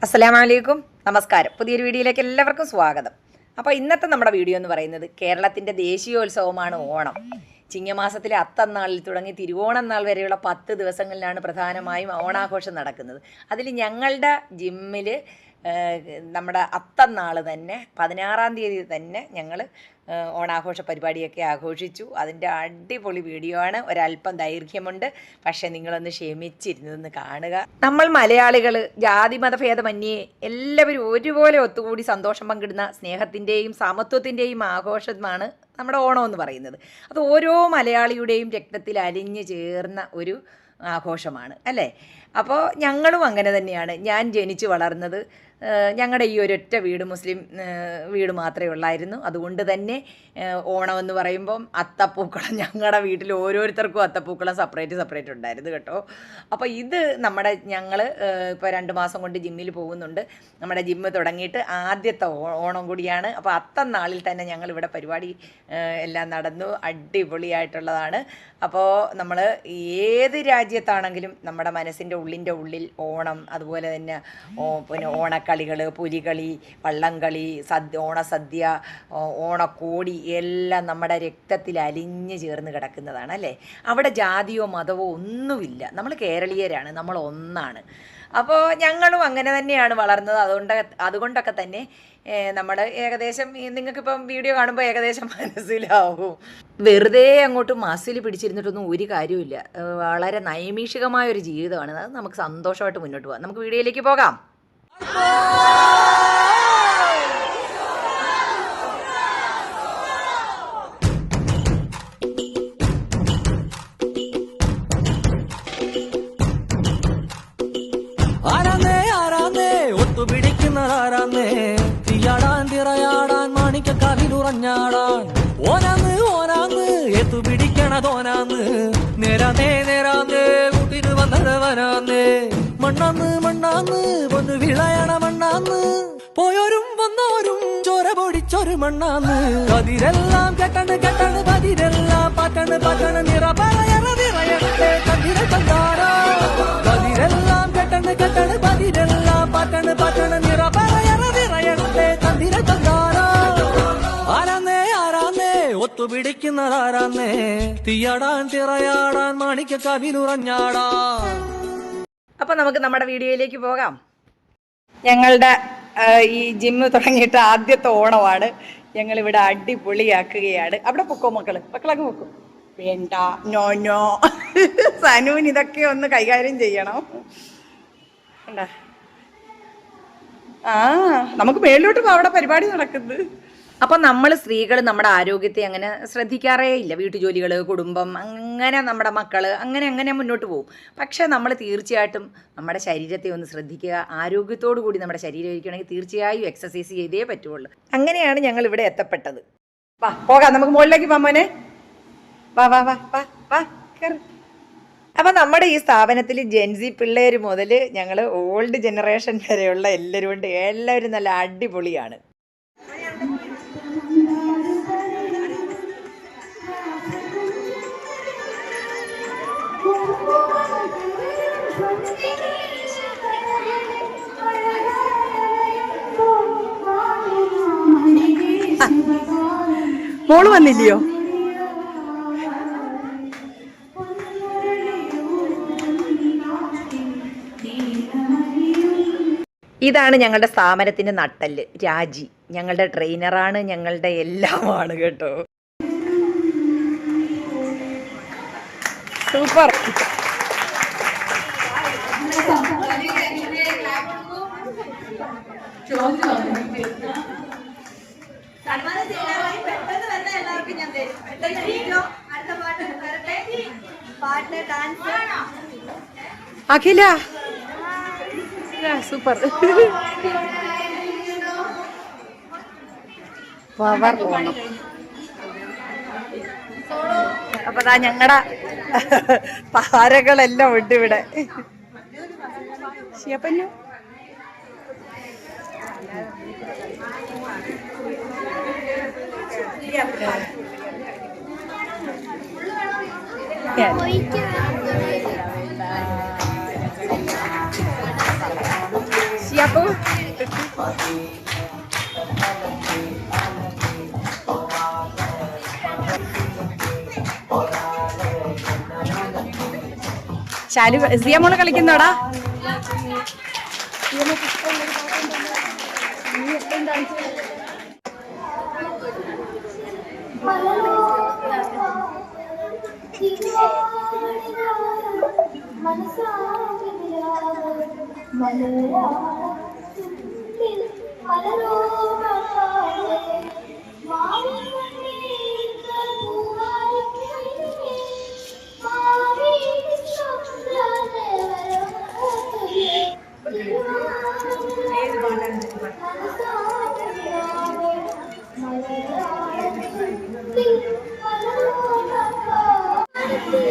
അസ്സലാമലൈക്കും, നമസ്കാരം. പുതിയൊരു വീഡിയോയിലേക്ക് എല്ലാവർക്കും സ്വാഗതം. അപ്പോൾ ഇന്നത്തെ നമ്മുടെ വീഡിയോ എന്ന് പറയുന്നത് കേരളത്തിൻ്റെ ദേശീയോത്സവമാണ് ഓണം. ചിങ്ങമാസത്തിലെ അത്തന്നാളിൽ തുടങ്ങി തിരുവോണം നാൾ വരെയുള്ള 10 ദിവസങ്ങളിലാണ് പ്രധാനമായും ഓണാഘോഷം നടക്കുന്നത്. അതിൽ ഞങ്ങളുടെ ജിമ്മിൽ നമ്മുടെ അത്തന്നാൾ തന്നെ 16-ാം തീയതി തന്നെ ഞങ്ങൾ ഓണാഘോഷ പരിപാടിയൊക്കെ ആഘോഷിച്ചു. അതിൻ്റെ അടിപൊളി വീഡിയോ ആണ്. ഒരല്പം ദൈർഘ്യമുണ്ട്, പക്ഷേ നിങ്ങളൊന്ന് ക്ഷമിച്ചിരുന്നതെന്ന് കാണുക. നമ്മൾ മലയാളികൾ ജാതി മതഭേദമന്യേ എല്ലാവരും ഒരുപോലെ ഒത്തുകൂടി സന്തോഷം പങ്കിടുന്ന സ്നേഹത്തിൻ്റെയും സമത്വത്തിൻ്റെയും ആഘോഷമാണ് നമ്മുടെ ഓണം എന്ന് പറയുന്നത്. അത് ഓരോ മലയാളിയുടെയും രക്തത്തിൽ അലിഞ്ഞു ചേർന്ന ഒരു ആഘോഷമാണ് അല്ലേ. അപ്പോൾ ഞങ്ങളും അങ്ങനെ തന്നെയാണ്. ഞാൻ ജനിച്ചു വളർന്നത് ഞങ്ങളുടെ ഈ ഒരൊറ്റ വീട് മുസ്ലിം വീട് മാത്രമേ ഉള്ളായിരുന്നു. അതുകൊണ്ട് തന്നെ ഓണമെന്ന് പറയുമ്പം അത്തപ്പൂക്കളം ഞങ്ങളുടെ വീട്ടിൽ ഓരോരുത്തർക്കും അത്തപ്പൂക്കളം സെപ്പറേറ്റ് ഉണ്ടായിരുന്നു കേട്ടോ. അപ്പോൾ ഇത് ഞങ്ങൾ ഇപ്പോൾ 2 മാസം കൊണ്ട് ജിമ്മിൽ പോകുന്നുണ്ട്. നമ്മുടെ ജിമ്മ് തുടങ്ങിയിട്ട് ആദ്യത്തെ ഓണം കൂടിയാണ്. അപ്പോൾ അത്തന്നാളിൽ തന്നെ ഞങ്ങളിവിടെ പരിപാടി എല്ലാം നടന്നു. അടിപൊളിയായിട്ടുള്ളതാണ്. അപ്പോൾ നമ്മൾ ഏത് രാജ്യത്താണെങ്കിലും നമ്മുടെ മനസ്സിൻ്റെ ഉള്ളിൽ ഓണം, അതുപോലെ തന്നെ പിന്നെ ഓണക്കളികൾ, പുലികളി, വള്ളംകളി, ഓണസദ്യ, ഓണക്കോടി എല്ലാം നമ്മുടെ രക്തത്തിൽ അലിഞ്ഞ് ചേർന്ന് കിടക്കുന്നതാണ് അല്ലേ. അവിടെ ജാതിയോ മതമോ ഒന്നുമില്ല. നമ്മൾ കേരളീയരാണ്, നമ്മൾ ഒന്നാണ്. അപ്പോൾ ഞങ്ങളും അങ്ങനെ തന്നെയാണ് വളർന്നത്. അതുകൊണ്ടൊക്കെ തന്നെ നമ്മൾ ഏകദേശം നിങ്ങൾക്കിപ്പം വീഡിയോ കാണുമ്പോൾ ഏകദേശം മനസ്സിലാവും. വെറുതെ അങ്ങോട്ട് മസിൽ പിടിച്ചിരുന്നിട്ടൊന്നും ഒരു കാര്യമില്ല. വളരെ നൈമിഷികമായൊരു ജീവിതമാണ്. അത് നമുക്ക് സന്തോഷമായിട്ട് മുന്നോട്ട് പോകാം. നമുക്ക് വീഡിയോയിലേക്ക് പോകാം. തിറയാടാൻ മാണിക്കാവിലുറഞ്ഞാടാൻ ഓനാന്ന് എത്തുപിടിക്കണതോനാന്ന് നേരാന്നേ കൂട്ടിന് വന്നവനാന്ന് മണ്ണാന്ന് പൊന്നു വിളയണ മണ്ണാന്ന് പോയോരും വന്നോരും ചോര പൊടിച്ചൊരു മണ്ണാന്ന് കതിരെല്ലാം കെട്ടണ് പതിരെല്ലാം പാറ്റണ് നിറ പറയണേ കതിര തന്താരോ കതിരെല്ലാം കെട്ടണ് പതിരെല്ലാം പാറ്റണ് നിറ പറയണേ കതിര തന്താരോ ആരാന്നേ ഒത്തുപിടിക്കുന്നതാരാന്നേ തീയാടാൻ തിറയാടാൻ മാണിക്കാവിലുറഞ്ഞാടാ. അപ്പോൾ നമുക്ക് നമ്മുടെ വീഡിയോയിലേക്ക് പോകാം. ഞങ്ങളുടെ ഈ ജിമ്മ് തുടങ്ങിയിട്ട് ആദ്യത്തെ ഓണമാണ്. ഞങ്ങളിവിടെ അടിപൊളിയാക്കുകയാണ്. അവിടെ പൊക്കോ മക്കളൊക്കെ പൊക്കും. വേണ്ട, നോ സനൂന് ഇതൊക്കെ ഒന്ന് കൈകാര്യം ചെയ്യണം. എന്താ നമുക്ക് മേളിലോട്ട് പോ, അവിടെ പരിപാടി നടക്കുന്നത്. അപ്പോൾ നമ്മൾ സ്ത്രീകൾ നമ്മുടെ ആരോഗ്യത്തെ അങ്ങനെ ശ്രദ്ധിക്കാറേ ഇല്ല. വീട്ടുജോലികൾ, കുടുംബം, അങ്ങനെ നമ്മുടെ മക്കൾ, അങ്ങനെ മുന്നോട്ട് പോകും. പക്ഷേ നമ്മൾ തീർച്ചയായിട്ടും നമ്മുടെ ശരീരത്തെ ഒന്ന് ശ്രദ്ധിക്കുക. ആരോഗ്യത്തോടു കൂടി നമ്മുടെ ശരീരം ഇരിക്കുകയാണെങ്കിൽ തീർച്ചയായും എക്സസൈസ് ചെയ്തേ പറ്റുള്ളൂ. അങ്ങനെയാണ് ഞങ്ങൾ ഇവിടെ എത്തപ്പെട്ടത്. വാ പോകാം, നമുക്ക് മുകളിലേക്ക് പോകാം മോനെ. വാ കയറി. അപ്പം നമ്മുടെ ഈ സ്ഥാപനത്തിൽ ജെൻസി പിള്ളേർ മുതൽ ഞങ്ങൾ ഓൾഡ് ജനറേഷൻ വരെയുള്ള എല്ലാവരും ഉണ്ട്. എല്ലാവരും നല്ല അടിപൊളിയാണ്. മോള് വന്നില്ലയോ? ഇതാണ് ഞങ്ങളുടെ സ്ഥാപനത്തിൻ്റെ നട്ടെല്ല്, രാജി. ഞങ്ങളുടെ ട്രെയിനറാണ്, ഞങ്ങളുടെ എല്ലാമാണ് കേട്ടോ. സൂപ്പർ. അഖില സൂപ്പർ. അപ്പൊ ഞങ്ങളുടെ താരകളെല്ലാം ഉണ്ട് ഇവിടെ. ശിയപ്പന്നു Siapa? ശാലു സിയമോള് കളിക്കുന്നോടാ?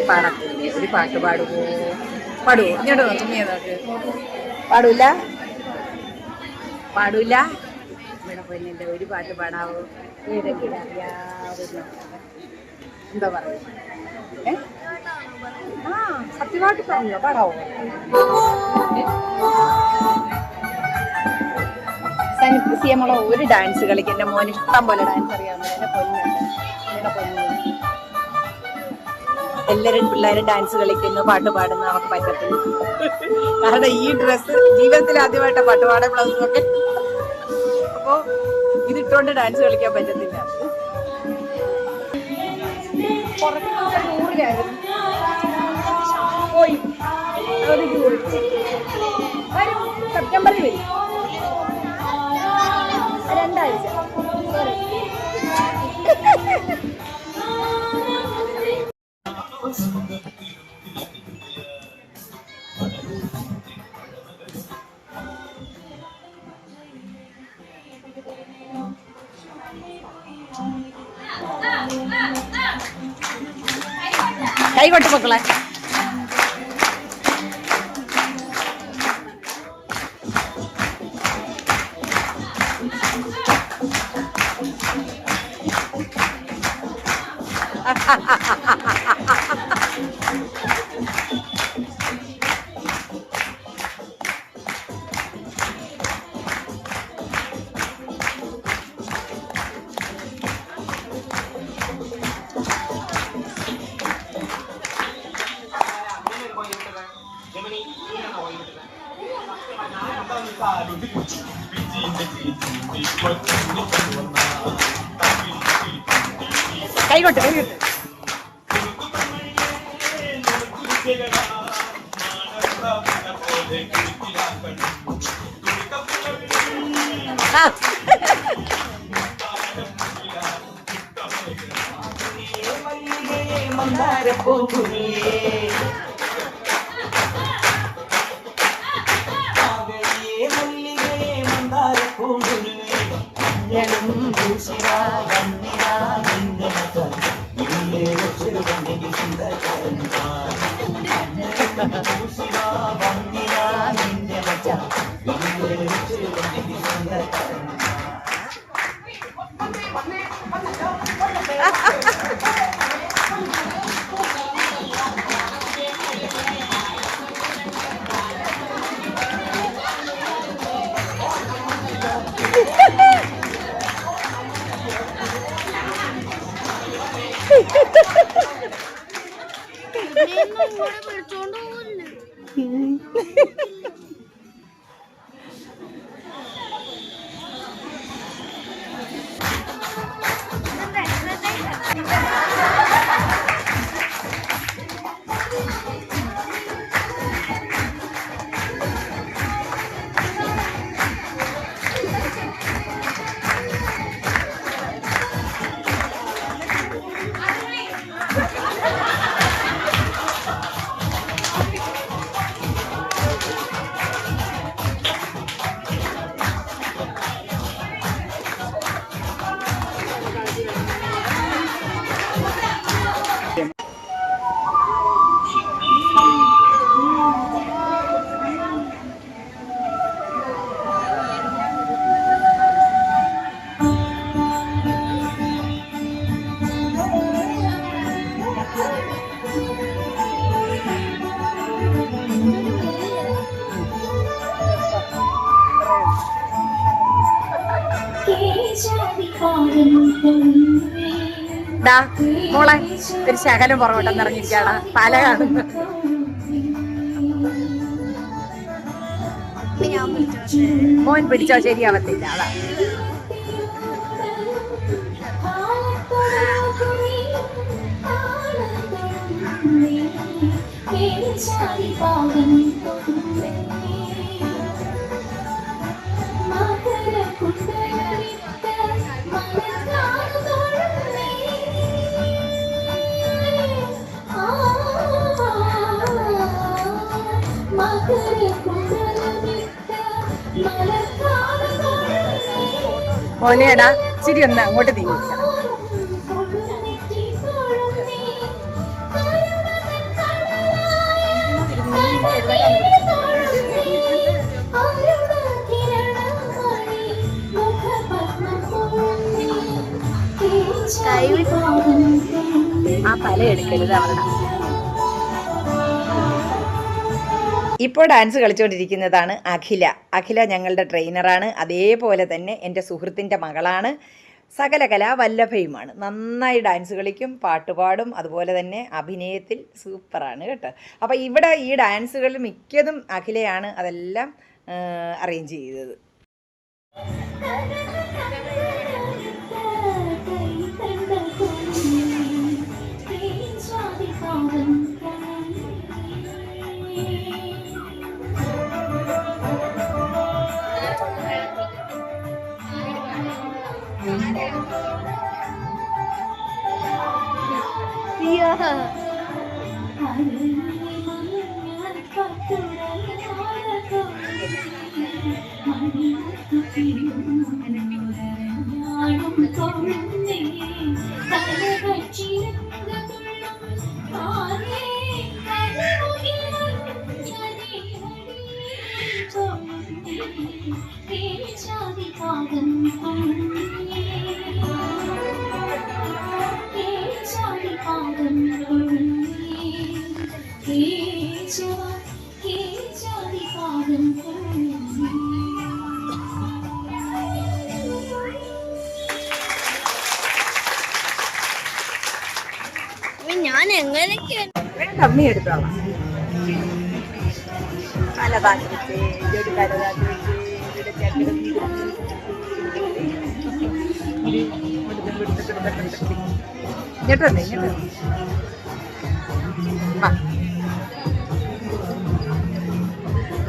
പാടത്തില്ലേ ഒരു പാട്ട് പാടുമോ? പാടുവോ? ഇങ്ങോട്ട് നോക്കി പാടൂല പാടൂല ഇവിടെ പൊന്നിന്റെ ഒരു പാട്ട് പാടാവോ? ഏതെങ്കിലും അറിയാവുന്ന എന്താ പറയുക? ആ സത്യമായിട്ട് പറഞ്ഞോ, പാടാവോ? സനിപ്രിയമോളെ ഒരു ഡാൻസ് കളിക്കും. എൻ്റെ മോന് ഇഷ്ടം പോലെ ഡാൻസ് അറിയാവുന്നത്. എൻ്റെ പൊന്നുണ്ട്, എൻ്റെ പൊന്നു. എല്ലാവരും പിള്ളേരും ഡാൻസ് കളിക്കുന്നു, പാട്ട് പാടുന്നു. നമുക്ക് പറ്റത്തില്ല, കാരണം ഈ ഡ്രസ്സ് ജീവിതത്തിൽ ആദ്യമായിട്ട് പാട്ട് പാടാൻ ബ്ലൗസും ഒക്കെ. അപ്പോൾ ഇതിട്ടുകൊണ്ട് ഡാൻസ് കളിക്കാൻ പറ്റത്തില്ല. പോയി വരും, സെപ്റ്റംബറിൽ വരും, 2 ആഴ്ച. കൈ കൊട്ട് മക്കളെ. കൈകൊട്ട് കൈകൊട്ട്. ഡാ മോളെ ഒരു ശകലം പുറകോട്ടെന്ന് ഇറങ്ങിയിരിക്കാടാ പല കാണുന്നു. മോൻ പിടിച്ചോ ശരിയാവത്തില്ല അതാ. മോനെടാ ശരി ഒന്ന് അങ്ങോട്ട് നീങ്ങി. ആ പല എടുക്കരുത് അവിടെ. ഇപ്പോൾ ഡാൻസ് കളിച്ചുകൊണ്ടിരിക്കുന്നതാണ് അഖില. അഖില ഞങ്ങളുടെ ട്രെയിനറാണ്. അതേപോലെ തന്നെ എൻ്റെ സുഹൃത്തിൻ്റെ മകളാണ്. സകല കലാവല്ലഭയുമാണ്. നന്നായി ഡാൻസ് കളിക്കും, പാട്ടുപാടും, അതുപോലെ തന്നെ അഭിനയത്തിൽ സൂപ്പറാണ് കേട്ടോ. അപ്പോൾ ഇവിടെ ഈ ഡാൻസുകളിൽ മിക്കതും അഖിലയാണ് അതെല്ലാം അറേഞ്ച് ചെയ്തത്. ഞാൻ എങ്ങനെയൊക്കെ കമ്മി എടുത്തോളാം.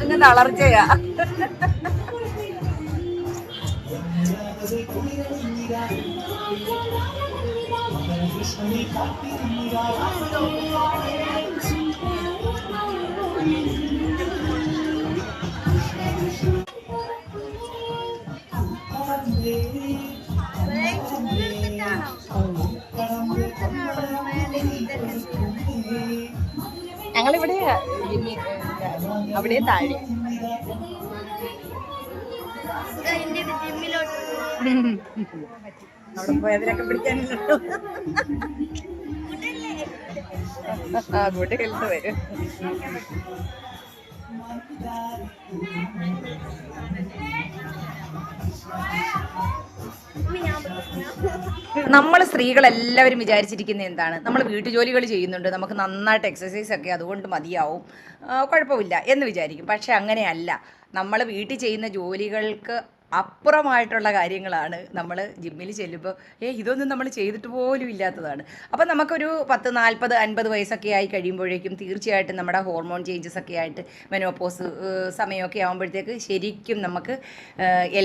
അങ്ങ് തളർച്ചയാ. ഞങ്ങളിവിടെ അവിടെ താഴെ അവിടെ പോയതിനൊക്കെ പിടിക്കാനുണ്ടോ? അങ്ങോട്ട് കെൽത്ത് വരും. നമ്മൾ സ്ത്രീകളെല്ലാവരും വിചാരിച്ചിരിക്കുന്നത് എന്താണ്, നമ്മൾ വീട്ടുജോലികൾ ചെയ്യുന്നുണ്ട്, നമുക്ക് നന്നായിട്ട് എക്സസൈസ് ഒക്കെ അതുകൊണ്ട് മതിയാവും, കുഴപ്പമില്ല എന്ന് വിചാരിക്കും. പക്ഷെ അങ്ങനെയല്ല. നമ്മൾ വീട്ടിൽ ചെയ്യുന്ന ജോലികൾക്ക് അപ്പുറമായിട്ടുള്ള കാര്യങ്ങളാണ് നമ്മൾ ജിമ്മിൽ ചെല്ലുമ്പോൾ ഇതൊന്നും നമ്മൾ ചെയ്തിട്ട് പോലും ഇല്ലാത്തതാണ്. അപ്പോൾ നമുക്കൊരു 10, 40, 50 വയസ്സൊക്കെ ആയി കഴിയുമ്പോഴേക്കും തീർച്ചയായിട്ടും നമ്മുടെ ഹോർമോൺ ചേഞ്ചസ് ഒക്കെ ആയിട്ട് മെനോപോസ് സമയമൊക്കെ ആകുമ്പോഴത്തേക്ക് ശരിക്കും നമുക്ക്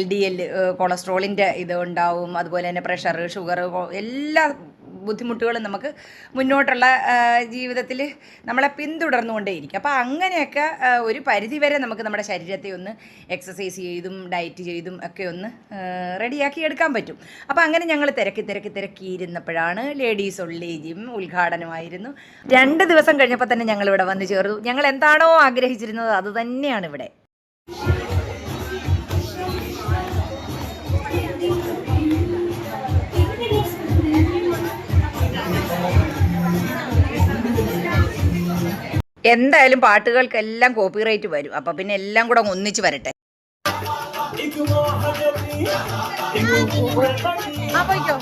LDL കൊളസ്ട്രോളിൻ്റെ ഇത് ഉണ്ടാവും. അതുപോലെ തന്നെ പ്രഷർ, ഷുഗർ, എല്ലാ ബുദ്ധിമുട്ടുകളും നമുക്ക് മുന്നോട്ടുള്ള ജീവിതത്തിൽ നമ്മളെ പിന്തുടർന്നുകൊണ്ടേയിരിക്കും. അപ്പോൾ അങ്ങനെയൊക്കെ ഒരു പരിധിവരെ നമുക്ക് നമ്മുടെ ശരീരത്തെ ഒന്ന് എക്സസൈസ് ചെയ്തും ഡയറ്റ് ചെയ്തും ഒക്കെ ഒന്ന് റെഡിയാക്കി എടുക്കാൻ പറ്റും. അപ്പോൾ അങ്ങനെ ഞങ്ങൾ തിരക്കിയിരുന്നപ്പോഴാണ് ലേഡീസ് ഒൺലി ജിം ഉദ്ഘാടനമായിരുന്നു. 2 ദിവസം കഴിഞ്ഞപ്പോൾ തന്നെ ഞങ്ങളിവിടെ വന്ന് ചേർന്നു. ഞങ്ങൾ എന്താണോ ആഗ്രഹിച്ചിരുന്നത് അത് തന്നെയാണ് ഇവിടെ. എന്തായാലും പാട്ടുകൾക്കെല്ലാം കോപ്പിറൈറ്റ് വരും. അപ്പം പിന്നെ എല്ലാം കൂടെ ഒന്നിച്ച് വരട്ടെ. ആ പോയിക്കോ.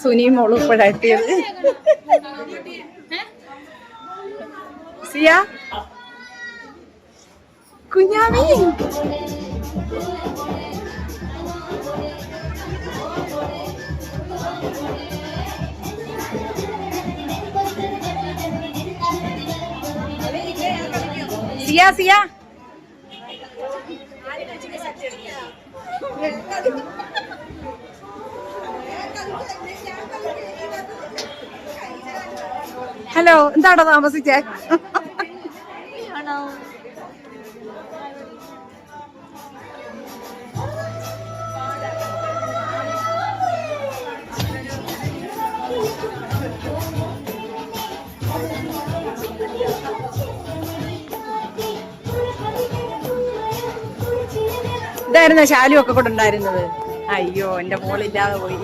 സുനിയും മോളും ഇപ്പോഴെത്തിയത്. സിയ കുഞ്ഞാമി സിയ സിയ ഹലോ, എന്താണോ താമസിച്ചേ? ഇതായിരുന്നു ശാലു ഒക്കെ കൂടെ ഉണ്ടായിരുന്നത്. അയ്യോ, എന്റെ മോളില്ലാതെ പോയി.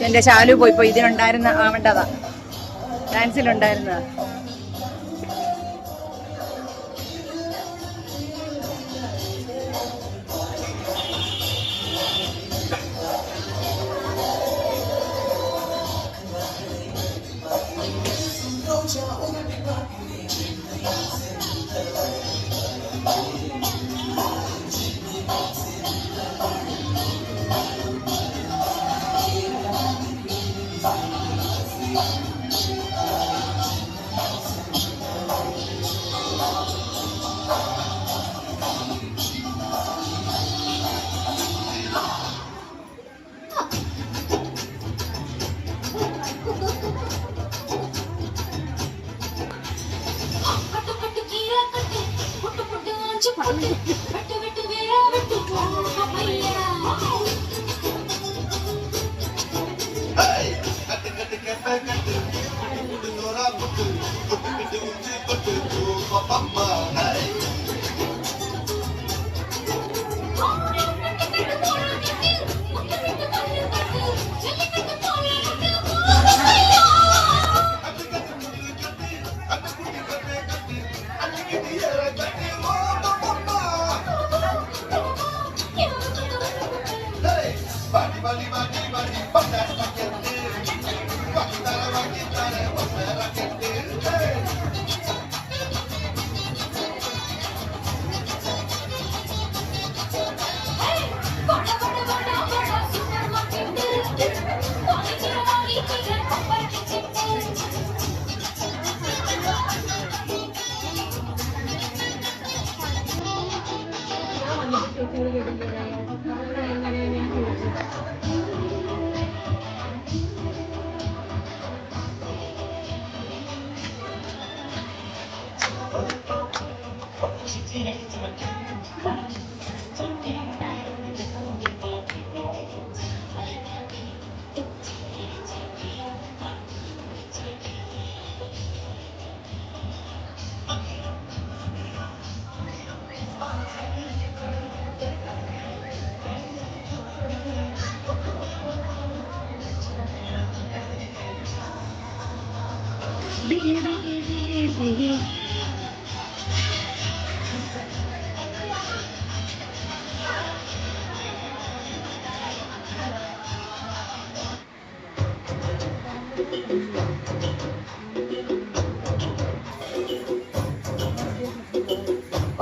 എന്റെ ശാലു പോയിപ്പോ ഇതിനുണ്ടായിരുന്ന ആവേണ്ടതാ, ഡാൻസിലുണ്ടായിരുന്നതാ. Hey!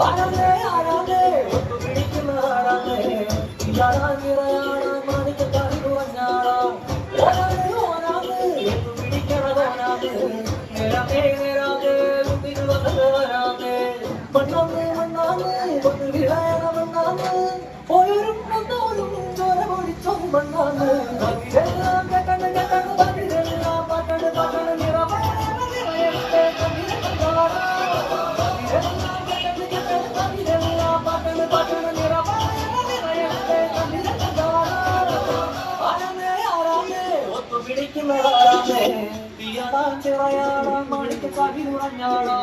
ആരാധേ ആരാധേ ഒത്തുപിടിക്കുന്നതാരാധേ തീയാടാൻ തിറയാടാൻ മാണിക്കക്കാവിലുറഞ്ഞാടാൻ ഓരാധേ ഓരാധേ ഒത്തുപിടിക്കണതോരാധേ നേരാധേ നേരാധേ മുമ്പിൽ വന്നത് വരാധേ മണ്ണാന്ന് മണ്ണാന്ന് ഒന്ന് വിളയണ മണ്ണാന്ന് പോയൊരും വന്നോരും ചോര പൊടിച്ചോം മണ്ണാന്ന് പകിരെല്ലാം കേട്ടണ് കേട്ടണ് പകിരെല്ലാം പാട്ടണ് പാട്ടണ് നിറയത്തെ കണ്ണിരണ്ടാടാ മാണിക്കക്കാവിലുറഞ്ഞാടാ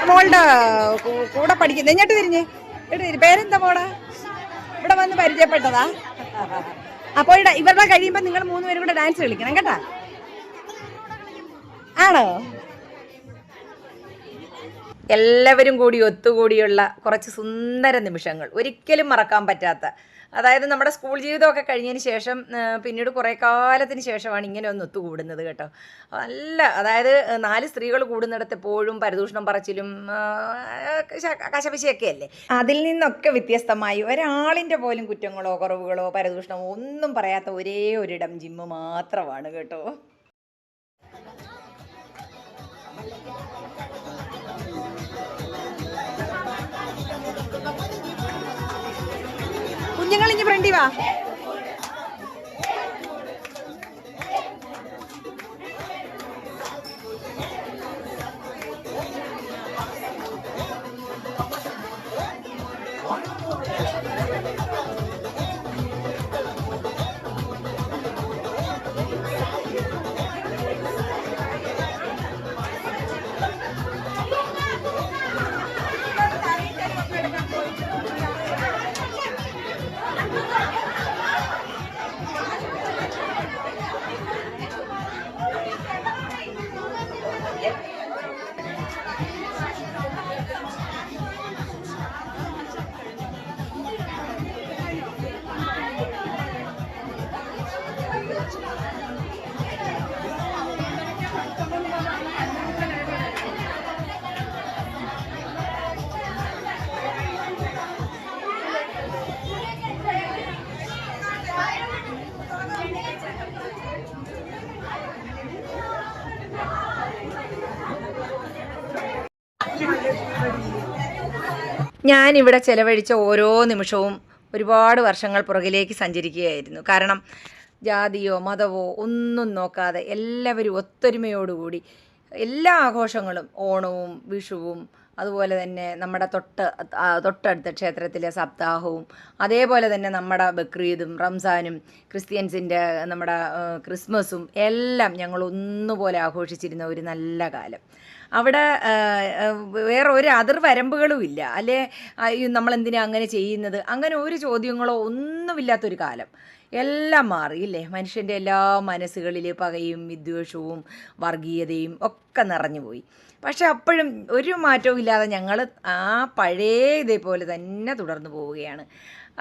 മോളുടെ കൂടെ പഠിക്കുന്നത് എങ്ങോട്ട് തിരിഞ്ഞ് പേരെന്താ മോളെ? ഇവിടെ വന്ന് പരിചയപ്പെട്ടതാ. അപ്പോൾ ഇവരുടെ കഴിയുമ്പോൾ നിങ്ങൾ 3 പേരും കൂടെ ഡാൻസ് കളിക്കണം കേട്ടാ. ആണോ? എല്ലാവരും കൂടി ഒത്തുകൂടിയുള്ള കുറച്ച് സുന്ദര നിമിഷങ്ങൾ, ഒരിക്കലും മറക്കാൻ പറ്റാത്ത. അതായത് നമ്മുടെ സ്കൂൾ ജീവിതമൊക്കെ കഴിഞ്ഞതിന് ശേഷം പിന്നീട് കുറേ കാലത്തിന് ശേഷമാണ് ഇങ്ങനെ ഒന്ന് ഒത്തുകൂടുന്നത് കേട്ടോ. നല്ല, അതായത് 4 സ്ത്രീകൾ കൂടുന്നിടത്ത് എപ്പോഴും പരദൂഷണം പറച്ചിലും കശപിശയൊക്കെ അല്ലേ. അതിൽ നിന്നൊക്കെ വ്യത്യസ്തമായി ഒരാളിൻ്റെ പോലും കുറ്റങ്ങളോ കുറവുകളോ പരദൂഷണമോ ഒന്നും പറയാത്ത ഒരേ ഒരിടം ജിമ്മ് മാത്രമാണ് കേട്ടോ. കുഞ്ഞുങ്ങൾ ഇനി ഫ്രണ്ടി വാ. ഞാനിവിടെ ചെലവഴിച്ച ഓരോ നിമിഷവും ഒരുപാട് വർഷങ്ങൾ പുറകിലേക്ക് സഞ്ചരിക്കുകയായിരുന്നു. കാരണം ജാതിയോ മതമോ ഒന്നും നോക്കാതെ എല്ലാവരും ഒത്തൊരുമയോടുകൂടി എല്ലാ ആഘോഷങ്ങളും, ഓണവും വിഷുവും അതുപോലെ തന്നെ നമ്മുടെ തൊട്ടടുത്ത ക്ഷേത്രത്തിലെ സപ്താഹവും, അതേപോലെ തന്നെ നമ്മുടെ ബക്രീദും റംസാനും ക്രിസ്ത്യൻസിൻ്റെ നമ്മുടെ ക്രിസ്മസും എല്ലാം ഞങ്ങൾ ഒന്നുപോലെ ആഘോഷിച്ചിരുന്ന ഒരു നല്ല കാലം. അവിടെ വേറെ ഒരു അതിർവരമ്പുകളും ഇല്ല, അല്ലേ നമ്മളെന്തിനാ അങ്ങനെ ചെയ്യുന്നത്, അങ്ങനെ ഒരു ചോദ്യങ്ങളോ ഒന്നുമില്ലാത്തൊരു കാലം. എല്ലാം മാറി ഇല്ലേ. മനുഷ്യൻ്റെ എല്ലാ മനസ്സുകളിൽ പകയും വിദ്വേഷവും വർഗീയതയും ഒക്കെ നിറഞ്ഞുപോയി. പക്ഷെ അപ്പോഴും ഒരു മാറ്റവും ഇല്ലാതെ ഞങ്ങൾ ആ പഴയ ഇതേപോലെ തന്നെ തുടർന്നു പോവുകയാണ്.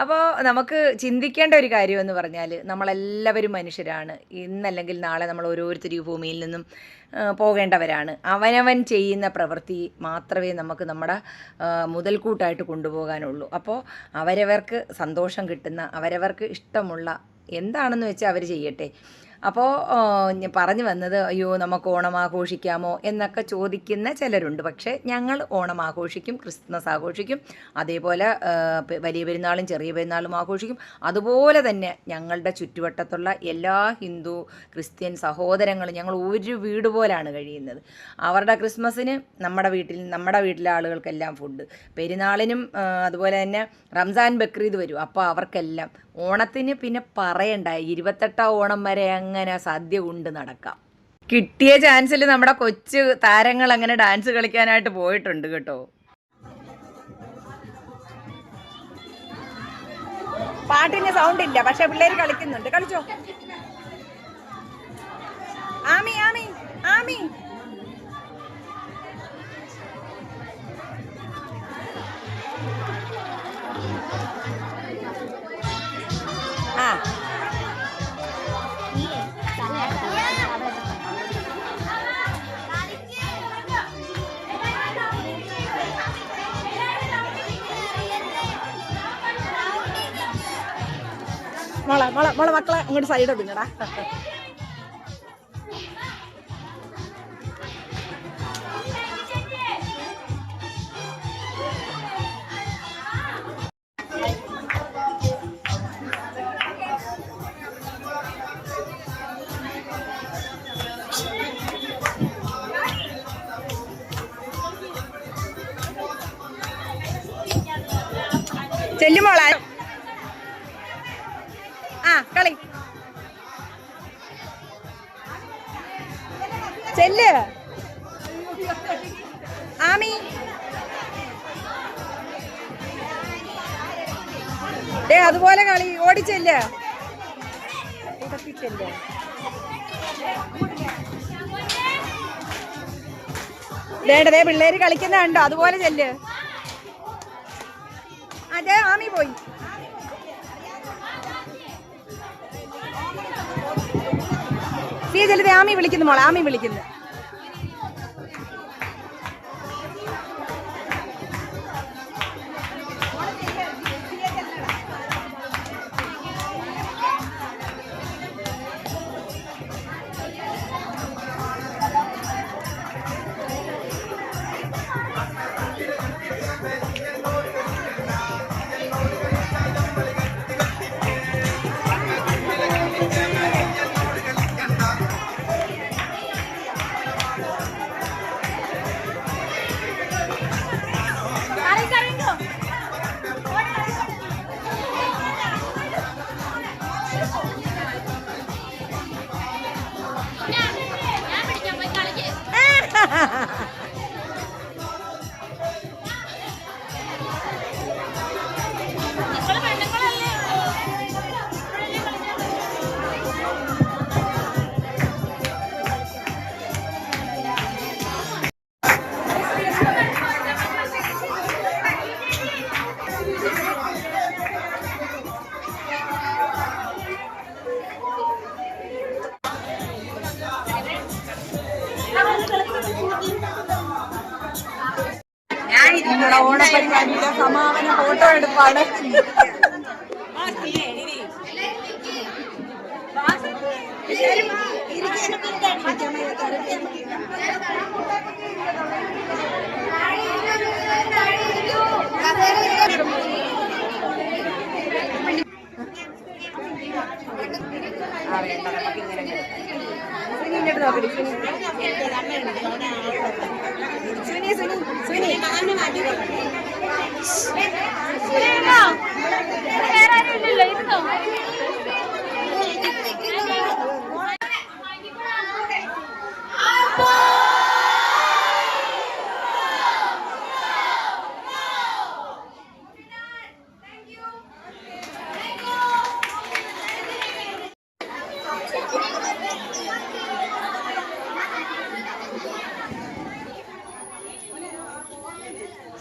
അപ്പോൾ നമുക്ക് ചിന്തിക്കേണ്ട ഒരു കാര്യമെന്ന് പറഞ്ഞാൽ നമ്മളെല്ലാവരും മനുഷ്യരാണ്. ഇന്നല്ലെങ്കിൽ നാളെ നമ്മൾ ഓരോരുത്തരും ഭൂമിയിൽ നിന്നും പോകേണ്ടവരാണ്. അവനവൻ ചെയ്യുന്ന പ്രവൃത്തി മാത്രമേ നമുക്ക് നമ്മുടെ മുതൽക്കൂട്ടായിട്ട് കൊണ്ടുപോകാനുള്ളൂ. അപ്പോൾ അവരവർക്ക് സന്തോഷം കിട്ടുന്ന, അവരവർക്ക് ഇഷ്ടമുള്ള എന്താണെന്ന് വെച്ചാൽ അവർ ചെയ്യട്ടെ. അപ്പോൾ പറഞ്ഞു വന്നത്, അയ്യോ നമുക്ക് ഓണം ആഘോഷിക്കാമോ എന്നൊക്കെ ചോദിക്കുന്ന ചിലരുണ്ട്. പക്ഷേ ഞങ്ങൾ ഓണം ആഘോഷിക്കും, ക്രിസ്മസ് ആഘോഷിക്കും, അതേപോലെ വലിയ പെരുന്നാളും ചെറിയ പെരുന്നാളും ആഘോഷിക്കും. അതുപോലെ തന്നെ ഞങ്ങളുടെ ചുറ്റുവട്ടത്തുള്ള എല്ലാ ഹിന്ദു ക്രിസ്ത്യൻ സഹോദരങ്ങളും ഞങ്ങൾ ഒരു വീട് പോലാണ് കഴിയുന്നത്. അവരുടെ ക്രിസ്മസിന് നമ്മുടെ വീട്ടിലെ ആളുകൾക്കെല്ലാം ഫുഡ്, പെരുന്നാളിനും അതുപോലെ തന്നെ റംസാൻ ബക്രീദ് വരും, അപ്പോൾ അവർക്കെല്ലാം. ഓണത്തിന് പിന്നെ പറയണ്ട, 28ാം ഓണം വരെ അങ്ങനെ സദ്യ കൊണ്ട് നടക്കാം. കിട്ടിയ ചാൻസിൽ നമ്മുടെ കൊച്ചു താരങ്ങൾ അങ്ങനെ ഡാൻസ് കളിക്കാനായിട്ട് പോയിട്ടുണ്ട് കേട്ടോ. പാട്ടിന് സൗണ്ട് ഇല്ല, പക്ഷെ പിള്ളേർ കളിക്കുന്നുണ്ട്. കളിച്ചോ ആമി ആമി ആമി. ആ മോളെ മക്കളെ അങ്ങോട്ട് സൈഡ് ഒതുങ്ങടാ. ചെല്ലുമോളെ, ആ കളി ചെല്ല് ആമി. അതുപോലെ കളി, ഓടിച്ചെല്ല് ദേടേ പിള്ളേര് കളിക്കുന്ന കണ്ടോ, അതുപോലെ ചെല്ല്. അതെ ആമി പോയി. ചെല്ലുതേ ആമി വിളിക്കുന്നു മോളെ, ആമി വിളിക്കുന്നു. നമ്മുടെ ഓണപ്പരിപാടിയുടെ സമാപന ഫോട്ടോ എടുപ്പാണ്. സുനി സുനി സുനി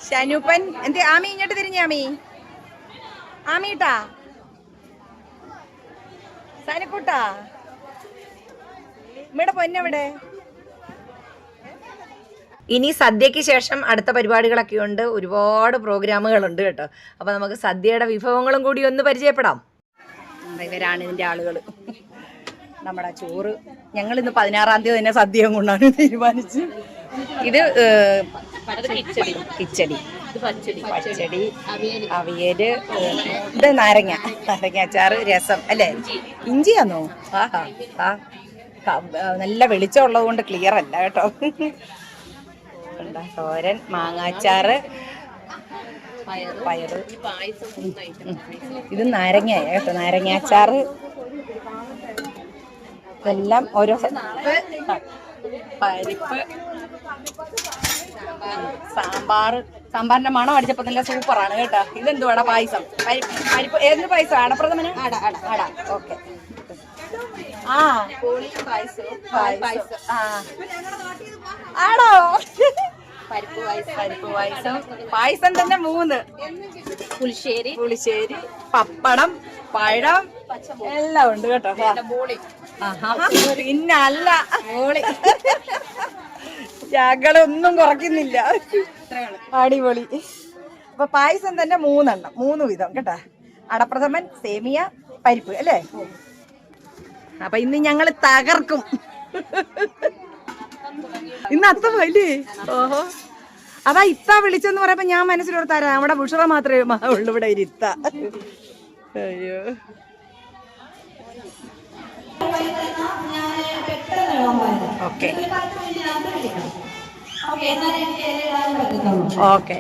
ഷനൂപ്പൻ എന്ത് ആമി ഇങ്ങോട്ട് തിരിഞ്ഞ ആമി ആമിട്ടാ സനക്കൂട്ടാ ഇവിടെ പൊന്നെവിടെ. ഇനി സദ്യക്ക് ശേഷം അടുത്ത പരിപാടികളൊക്കെ ഉണ്ട്, ഒരുപാട് പ്രോഗ്രാമുകളുണ്ട് കേട്ടോ. അപ്പൊ നമുക്ക് സദ്യയുടെ വിഭവങ്ങളും കൂടി ഒന്ന് പരിചയപ്പെടാം. ഇവരാണ് ഇതിന്റെ ആളുകൾ. നമ്മുടെ ചോറ് ഞങ്ങൾ ഇന്ന് 16-ാം തീയതി തന്നെ സദ്യ കൊണ്ടാണ് തീരുമാനിച്ചു. ഇത് കിച്ചടി, പച്ചടി, അവിയല്, ഇത് നാരങ്ങാച്ചാറ്, രസം അല്ലേ, ഇഞ്ചിയാന്നോ? ആഹാ നല്ല വെളിച്ചമുള്ളത് കൊണ്ട് ക്ലിയർ അല്ല കേട്ടോ. തോരൻ, മാങ്ങാച്ചാറ്, പയറ്, ഇത് നാരങ്ങ കേട്ടോ, നാരങ്ങാച്ചാറ്, ഇതെല്ലാം ഓരോ പരിപ്പ്, സാമ്പാറിന്റെ മണം അടിച്ചപ്പോ നല്ല സൂപ്പറാണ് കേട്ടോ. ഇതെന്തുവാടാ പായസം? പരിപ്പ് ഏത് പായസം? അടപ്രഥമന് അട. ഓക്കെ. ആ ആണോ? പരിപ്പ് പായസം. പായസം തന്നെ 3. പുളിശ്ശേരി, പപ്പടം, പഴം എല്ലാം ഉണ്ട് കേട്ടോ. പിന്നല്ല ഞങ്ങളൊന്നും കുറയ്ക്കുന്നില്ല. അടിപൊളി. അപ്പൊ പായസം തന്നെ 3 വിധം കേട്ടാ. അടപ്രഥമൻ, സേമിയ, പരിപ്പ് അല്ലേ. അപ്പൊ ഇന്ന് ഞങ്ങള് തകർക്കും. ഇന്ന് അത്ത പോയില്ലേ? ഓഹോ. അതാ ഇത്ത വിളിച്ചെന്ന് പറയുമ്പോ ഞാൻ മനസ്സിലോർത്താരാ നമ്മുടെ ബുഷറ മാത്രമേ ഉള്ളൂ ഇവിടെ ഒരു ഇത്ത. അയ്യോ. Okay okay.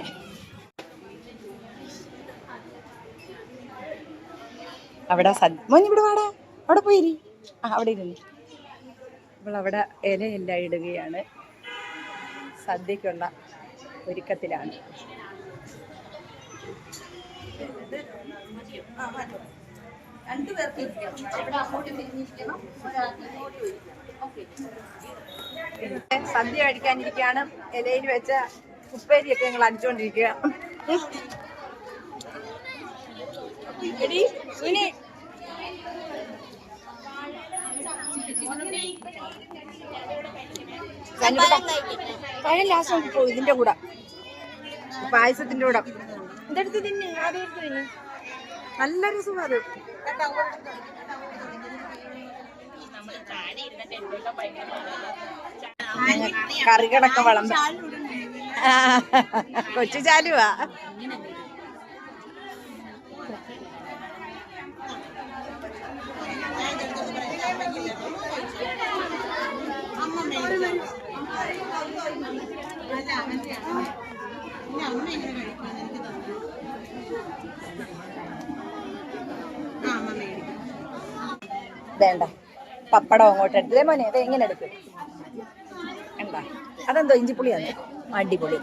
അവിടെ ഇവിടെ വാടാ, അവിടെ പോയിരി. അവിടെ ഇരുന്നു. അവളവിടെ ഇലയെല്ലാം ഇടുകയാണ്. സദ്യക്കുള്ള ഒരുക്കത്തിലാണ്. രണ്ടുപേർക്ക് ഇരിക്കണം. അവിടെ അങ്ങോട്ട് തിരിഞ്ഞിരിക്കണം, ഒരാൾക്ക് ഇങ്ങോട്ട് ഇരിക്കണം. ഓക്കെ. സദ്യ കഴിക്കാനിരിക്കുകയാണ്. ഇലയിൽ വെച്ച ഉപ്പേരിയൊക്കെ ഞങ്ങൾ അടിച്ചുകൊണ്ടിരിക്കുക. എടി സുനി, പഴം ലാസ്റ്റ് പോകും ഇതിന്റെ കൂടെ, പായസത്തിന്റെ കൂടെ. ഇതെടുത്ത് തിന്നെ, ആദ്യം എടുത്ത് തിന്നെ. നല്ല രസം അത്. കറികളൊക്കെ വിളമ്പ കൊച്ചു ചാലുവാ. വേണ്ട പപ്പടം അങ്ങോട്ട് എടുത്തേ മോനെ. അത് എങ്ങനെ എടുക്കും? എന്താ അതെന്തോ ഇഞ്ചിപ്പുളിയാണ്, അടിപൊളി.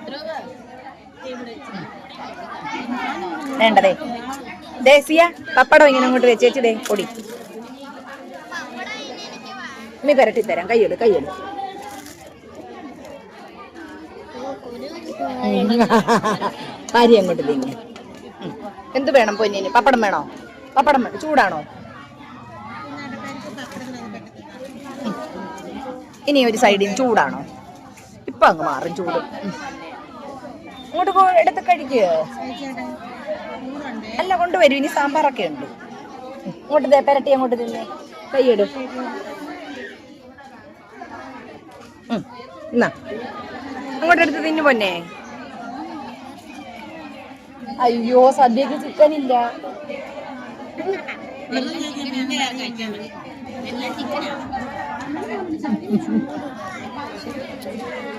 വേണ്ടതേ ദേശീയ പപ്പടം ഇങ്ങനെ അങ്ങോട്ട് വെച്ചേച്ച് ദേ പൊടി നീ പെരട്ടിത്തരാം. കൈയ്യെടു കൈയ്യെടു. അരി അങ്ങോട്ട് തിങ്ങി. എന്ത് വേണം പൊന്നിന്? പപ്പടം വേണോ? പപ്പടം വേണം. ചൂടാണോ? ഇനി ഒരു സൈഡിൽ ചൂടാണോ? ഇപ്പൊ അങ്ങ് മാറും ചൂട്. ഇങ്ങോട്ട് എടുത്ത് കഴിക്കുക. അല്ല കൊണ്ടുവരും, ഇനി സാമ്പാറൊക്കെ ഉണ്ട്. ഇങ്ങോട്ട് പെരട്ടി അങ്ങോട്ട് തിന്നെ. കൈയ്യെടു. എന്നാ അങ്ങോട്ട് എടുത്ത് തിന്നു പൊന്നെ. അയ്യോ സദ്യക്ക് ചിക്കൻ ഇല്ല.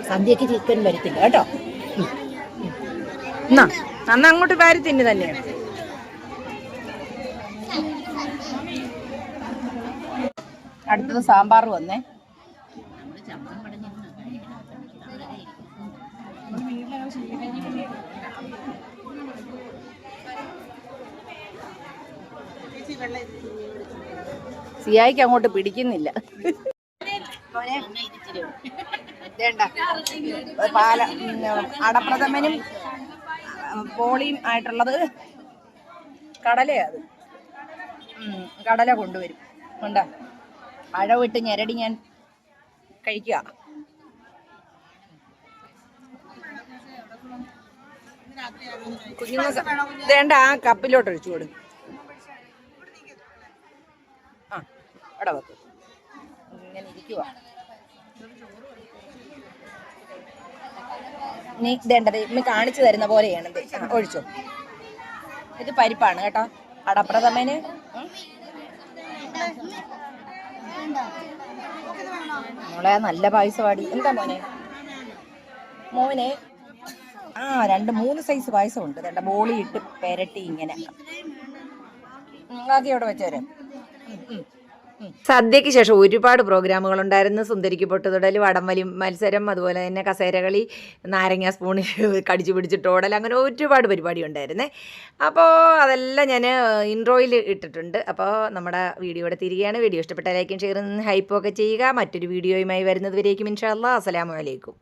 സദ്യക്ക് ചിക്കൻ വരത്തില്ല കേട്ടോ. എന്നാ അന്ന് അങ്ങോട്ട് വാരി തിന്നു തന്നെ. അടുത്തത് സാമ്പാർ വന്നേ. സിയായിക്ക് അങ്ങോട്ട് പിടിക്കുന്നില്ല. അടപ്രഥമനും പോളിയും ആയിട്ടുള്ളത് കടലയാ. അത് കടല കൊണ്ടുവരും. കൊണ്ടാ അഴവിട്ട് ഞെരടി ഞാൻ കഴിക്കുക. കുഞ്ഞുങ്ങൾക്ക് വേണ്ട, ആ കപ്പിലോട്ട് ഒഴിച്ചു കൊടു. ആ അവിടെ വെക്കും. ഇങ്ങനെ ഇരിക്കുക. നീ ഇതേണ്ടത് ഇമ്മ കാണിച്ചു തരുന്ന പോലെയാണ്. ഒഴിച്ചോ. ഇത് പരിപ്പാണ് കേട്ടോ. അടപ്രഥമന് മോളെ നല്ല പായസമാടി. എന്താ മോനെ? മോനെ 2-3 സൈസ് പായസം ഉണ്ട്. രണ്ട ബോളി ഇട്ട് പെരട്ടി ഇങ്ങനെ ബാക്കി അവിടെ വെച്ചേരെ. സദ്യയ്ക്ക് ശേഷം ഒരുപാട് പ്രോഗ്രാമുകൾ ഉണ്ടായിരുന്നു. സുന്ദരിക്ക് പൊട്ടുതൊടൽ, വടംവലി മത്സരം, അതുപോലെ തന്നെ കസേരകളി, നാരങ്ങ സ്പൂണ് കടിച്ചു പിടിച്ചിട്ട് ഓടൽ, അങ്ങനെ ഒരുപാട് പരിപാടി ഉണ്ടായിരുന്നേ. അപ്പോൾ അതെല്ലാം ഞാൻ ഇൻട്രോയിൽ ഇട്ടിട്ടുണ്ട്. അപ്പോൾ നമ്മുടെ വീഡിയോയുടെ തിരികെയാണ്. വീഡിയോ ഇഷ്ടപ്പെട്ട ലൈക്കും ഷെയറും ഹൈപ്പും ഒക്കെ ചെയ്യുക. മറ്റൊരു വീഡിയോയുമായി വരുന്നത് വരേക്കും ഇൻഷാ അല്ലാഹ്. അസ്സലാമു അലൈക്കും.